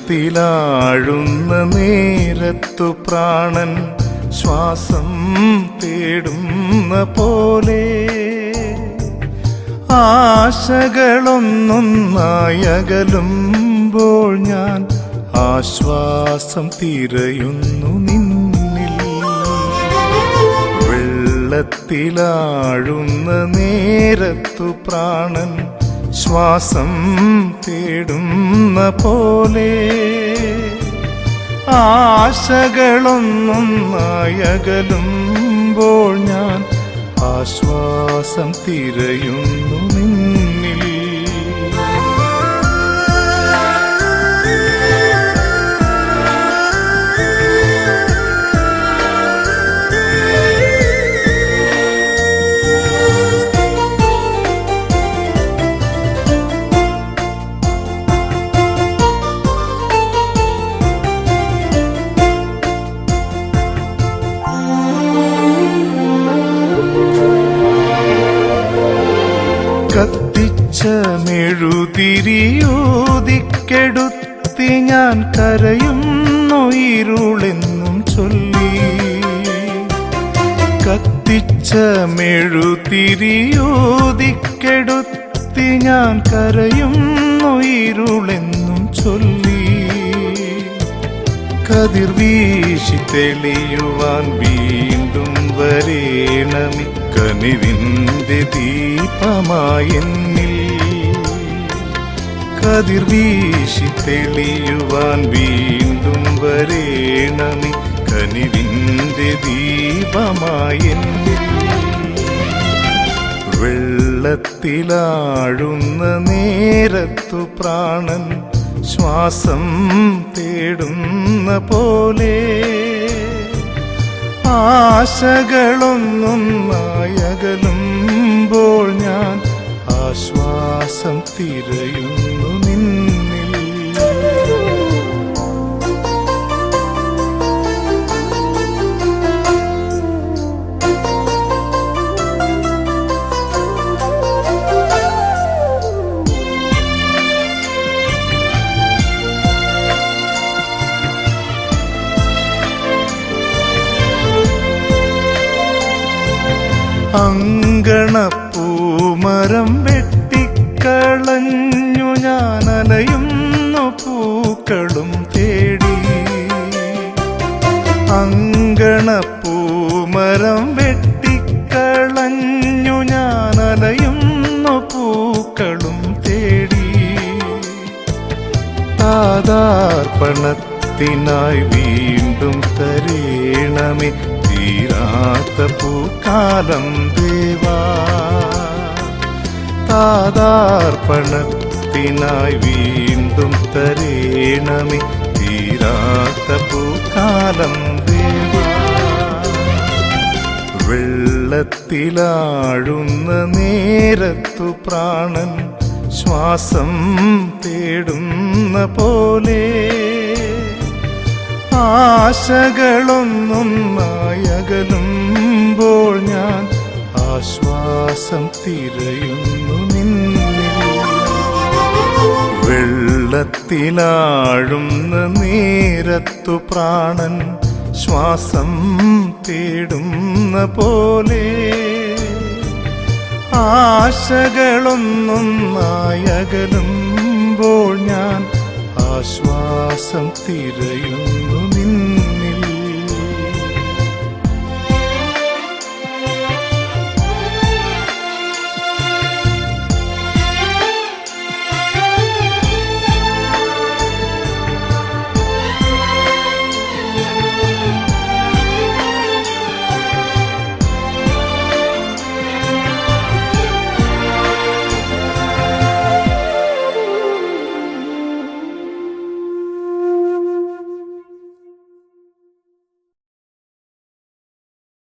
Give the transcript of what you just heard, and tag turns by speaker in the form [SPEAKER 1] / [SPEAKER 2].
[SPEAKER 1] വെള്ളത്തിലാഴുന്ന നേരത്തു പ്രാണൻ ശ്വാസം തേടുന്ന പോലെ ആശകളൊന്നൊന്നായി അകലുമ്പോൾ ഞാൻ ആശ്വാസം തിരയുന്നു നിന്നിൽ. വെള്ളത്തിലാഴുന്ന നേരത്തു പ്രാണൻ ശ്വാസം തേടുന്ന പോലെ ആശകളൊന്നൊന്നായി അകലുമ്പോൾ ഞാൻ ആശ്വാസം തിരയുന്നു നിന്നിൽ. കത്തിച്ച മെഴുതിരിയൂതിക്കെടുത്തി ഞാൻ കരയുന്നു ഇരുളെന്നും ചൊല്ലി. കത്തിച്ച മെഴുതിരിയൂതിക്കെടുത്തി ഞാൻ കരയുന്നു ഇരുളെന്നും ചൊല്ലി. കതിർ വീശി തെളിയുവാൻ വീണ്ടും വരേണമി കനിവിന്റെ ദീപമായെന്നിൽ. കതിർ വീശി തെളിയുവാൻ വീണ്ടും വരേണമി കനിവിന്റെ ദീപമായെന്നിൽ. വെള്ളത്തിലാഴുന്ന നേരത്തു പ്രാണൻ ശ്വാസം തേടുന്ന പോലെ ആശകളൊന്നൊന്നായി അകലുമ്പോൾ ഞാൻ ആശ്വാസം തിരയുന്നു നിന്നിൽ. അങ്കണപ്പൂമരം വെട്ടിക്കളഞ്ഞു ഞാൻ അലയുന്നു പൂക്കളും തേടി. അങ്കണപ്പൂമരം വെട്ടിക്കളഞ്ഞു ഞാൻ അലയുന്നു പൂക്കളും തേടി. താദാർപ്പണത്തിനായി വീണ്ടും തരേണമേ തീരാത്ത പൂക്കാലം ദേവാ. താദാർപ്പണത്തിനായി വീണ്ടും തരേണമേ തീരാത്ത പൂക്കാലം ദേവാ. വെള്ളത്തിലാഴുന്ന നേരത്തു പ്രാണൻ ശ്വാസം തേടുന്ന പോലെ ആശകളൊന്നൊന്നായി അകലുമ്പോൾ ഞാൻ ആശ്വാസം തിരയുന്നു നിന്നിൽ. വെള്ളത്തിലാഴുന്ന നേരത്തു പ്രാണൻ ശ്വാസം തേടുന്ന പോലെ ആശകളൊന്നൊന്നായി അകലുമ്പോൾ ഞാൻ ആശ്വാസം തിരയുന്നു നിന്നിൽ.